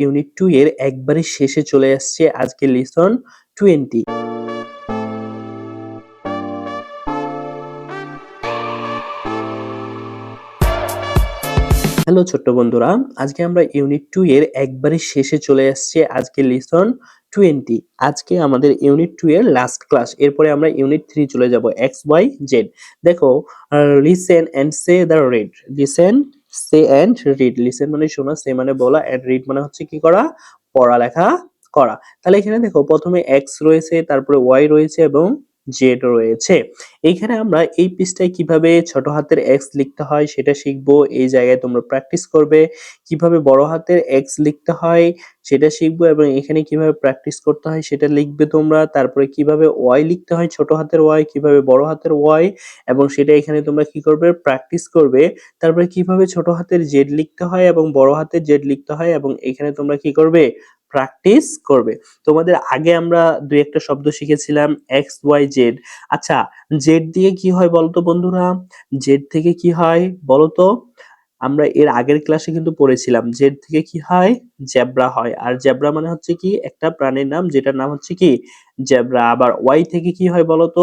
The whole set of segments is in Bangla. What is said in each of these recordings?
ইউনিট 2 এর একবারে শেষে চলে আসছে আজকে লেসন 20। হ্যালো ছোট্ট বন্ধুরা, আজকে আমরা ইউনিট 2 এর একবারে শেষে চলে আসছে আজকে লেসন 20। আজকে আমাদের ইউনিট 2 এর লাস্ট ক্লাস। এরপরে আমরা ইউনিট 3 চলে যাব এক্স ওয়াই জেড। দেখো, listen and say the read. Listen, say and read. Listen মানে শোনা, সে মানে বলা, এন্ড রিড মানে হচ্ছে কি করা, পড়ালেখা করা। তাহলে এখানে দেখো প্রথমে এক্স রয়েছে, তারপরে ওয়াই রয়েছে এবং জেড রয়েছে। এইখানে আমরা এই পৃষ্ঠায় কিভাবে ছোট হাতের এক্স লিখতে হয় সেটা শিখবো। এই জায়গায় তোমরা প্র্যাকটিস করবে। কিভাবে বড় হাতের এক্স লিখতে হয় সেটা শিখবো এবং এখানে কিভাবে প্র্যাকটিস করতে হয় সেটা লিখবে তোমরা। তারপরে কিভাবে ওয়াই লিখতে হয়, ছোট হাতের ওয়াই, কিভাবে বড় হাতের ওয়াই, এবং সেটা এখানে তোমরা কি করবে, প্র্যাকটিস করবে। তারপরে কিভাবে ছোট হাতের জেড লিখতে হয় এবং বড় হাতের জেড লিখতে হয় এবং এখানে তোমরা কি করবে, প্র্যাকটিস করবে। তোমাদের আগে আমরা দুই একটা শব্দ শিখেছিলাম, এক্স ওয়াই জেড। আচ্ছা, জেড দিয়ে কি হয় বলতো বন্ধুরা? জেড থেকে কি হয় বলতো? আমরা এর আগের ক্লাসে কিন্তু পড়েছিলাম জেড থেকে কি হয়, জেব্রা হয়। আর জেব্রা মানে হচ্ছে কি একটা প্রাণীর নাম, যেটার নাম হচ্ছে কি জেব্রা। আবার ওয়াই থেকে কি হয় বলতো?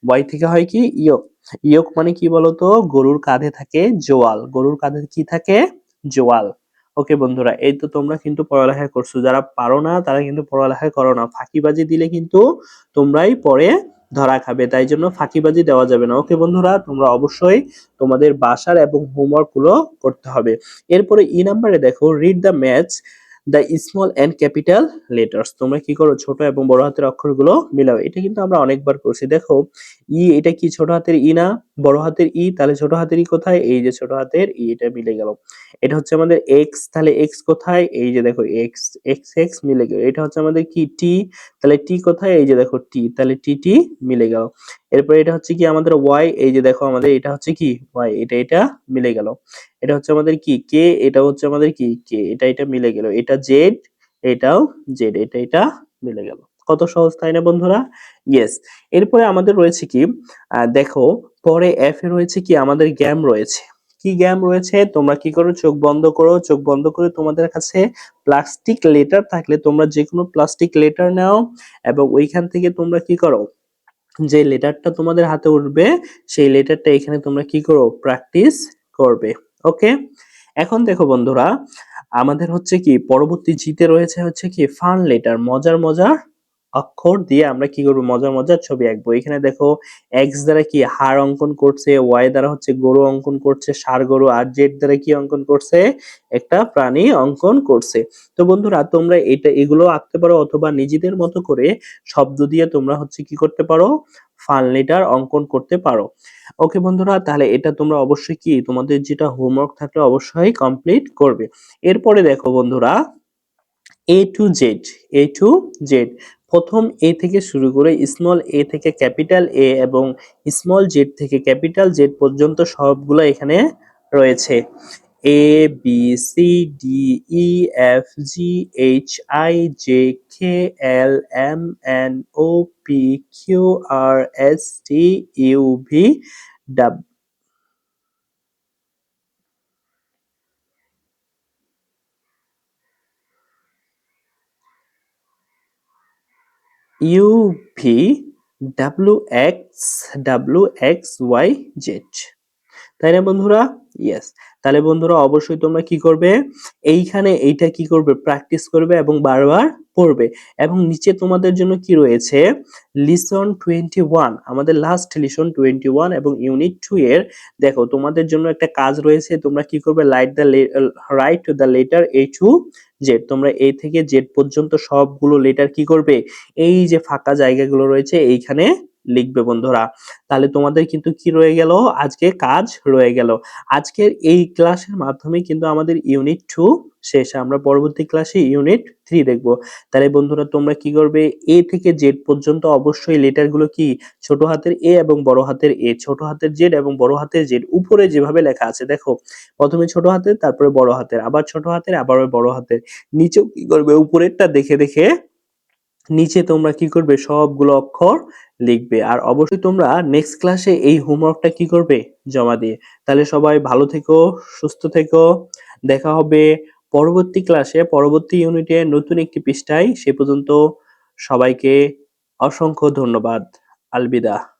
ওয়াই থেকে হয় কি ইয়ক। ইয়ক মানে কি বলতো? গরুর কাঁধে থাকে জোয়াল। গরুর কাঁধে কি থাকে? জোয়াল। ওকে বন্ধুরা, এই তো তোমরা কিন্তু পড়ালেখা করছো। যারা পারো না তারা কিন্তু পড়ালেখা করো না। ফাঁকিবাজি দিলে কিন্তু তোমরাই পরে ধরা খাবে। তাই জন্য ফাঁকিবাজি দেওয়া যাবে না। ওকে বন্ধুরা, তোমরা অবশ্যই তোমাদের বাসার এবং হোমওয়ার্ক গুলো করতে হবে। এরপরে ই নাম্বারে দেখো, read the match the small and capital letters. তোমরা কি করো, ছোট এবং বড় হাতের অক্ষরগুলো মিলাও। এটা কিন্তু আমরা অনেকবার করছি। দেখো, ই এটা কি ছোট হাতের ই না, বড় হাতের ই? তাহলে ছোট হাতের ই কোথায়? এই যে ছোট হাতের ই, এটা মিলে গেল। এটা হচ্ছে আমাদের এক্স, তাহলে এক্স কোথায়? এই যে দেখো এক্স, এক্স এক্স মিলে গেল। এটা হচ্ছে আমাদের কি টি, তাহলে টি কোথায়? এই যে দেখো টি, তাহলে টি টি মিলে গেল। এরপর এটা হচ্ছে কি আমাদের ওয়াই, এই যে দেখো আমাদের এটা হচ্ছে কি ওয়াই, এটা এটা মিলে গেল। এটা হচ্ছে আমাদের কি কে, এটা হচ্ছে আমাদের কি কে, এটা এটা মিলে গেল। এটা জেড, এটাও জেড, এটা এটা মিলে গেল। কত সহজ তাই না বন্ধুরা? ইয়েস। এরপরে আমাদের রয়েছে কি, দেখো পরে এফ এ রয়েছে কি আমাদের গ্যাম রয়েছে। কি গ্যাম রয়েছে? তোমরা কি করো, চোখ বন্ধ করো। চোখ বন্ধ করে তোমাদের কাছে প্লাস্টিক লেটার থাকলে তোমরা যে কোনো প্লাস্টিক লেটার নাও এবং ওইখান থেকে তোমরা কি করো, যে লেটারটা তোমাদের হাতে উঠবে সেই লেটারটা এখানে তোমরা কি করো, প্র্যাকটিস করবে। ওকে, এখন দেখো বন্ধুরা, আমাদের হচ্ছে কি পরবর্তী জিতে রয়েছে হচ্ছে কি ফান লেটার, মজার মজার অক্ষর দিয়ে আমরা কি করবো, মজার মজার ছবি আঁকবো। এখানে দেখো এক্স দ্বারা কি হাড় অঙ্কন করছে, ওয়াই দ্বারা হচ্ছে গরু অঙ্কন করছে, ষাঁড় গরু, আর জেড দ্বারা কি অঙ্কন করছে, একটা প্রাণী অঙ্কন করছে। তো বন্ধুরা, তোমরা এগুলো আঁকতে পারো অথবা নিজেদের মতো করে শব্দ দিয়ে তোমরা হচ্ছে কি করতে পারো, ফান লেটার অঙ্কন করতে পারো। ওকে বন্ধুরা, তাহলে এটা তোমরা অবশ্যই কি তোমাদের যেটা হোমওয়ার্ক থাকলে অবশ্যই কমপ্লিট করবে। এরপরে দেখো বন্ধুরা, এ to Z, A to Z, প্রথম এ থেকে শুরু করে স্মল এ থেকে ক্যাপিটাল এ এবং স্মল জেড থেকে ক্যাপিটাল জেড পর্যন্ত সবগুলো এখানে রয়েছে। A B C D E F G H I J K L M N O P Q R S T U V W U V W X Y Z. তাই না বন্ধুরা? ইয়েস। তাহলে বন্ধুরা অবশ্যই তোমরা কি করবে, এইখানে এইটা কি করবে, প্র্যাকটিস করবে এবং বারবার পড়বে। এবং নিচে তোমাদের জন্য কি রয়েছে, লিসন 21, আমাদের লাস্ট লিসন 21 এবং ইউনিট 2 এর দেখো তোমাদের জন্য একটা কাজ রয়েছে। তোমরা কি করবে, write the letter A to Z. তোমরা এ থেকে জেড পর্যন্ত সবগুলো লেটার কি করবে, এই যে ফাঁকা জায়গাগুলো রয়েছে এইখানে লিখবে বন্ধুরা। তাহলে তোমাদের কিন্তু কি রয়ে গেল, আজকে কাজ রয়ে গেল। আজকের এই ক্লাসের মাধ্যমে কিন্তু আমাদের ইউনিট 2 শেষ। আমরা পরবর্তী ক্লাসে ইউনিট 3 দেখব। তাহলে বন্ধুরা তোমরা কি করবে, এ থেকে জেড পর্যন্ত অবশ্যই লেটার গুলো কি, ছোট হাতের এ এবং বড় হাতের এ, ছোট হাতের জেড এবং বড় হাতের জেড উপরে যেভাবে লেখা আছে দেখো, প্রথমে ছোট হাতের, তারপরে বড় হাতের, আবার ছোট হাতের, আবার বড় হাতের। নিচেও কি করবে, উপরেরটা দেখে দেখে নিচে তোমরা কি করবে, সবগুলো অক্ষর লিখবে। আর অবশ্যই তোমরা নেক্সট ক্লাসে এই হোমওয়ার্কটা কি করবে, জমা দিয়ে। তাহলে সবাই ভালো থেকো, সুস্থ থেকো, দেখা হবে পরবর্তী ক্লাসে পরবর্তী ইউনিটে নতুন একটি পৃষ্ঠায় সে পর্যন্ত সবাইকে অসংখ্য ধন্যবাদ। আলবিদা।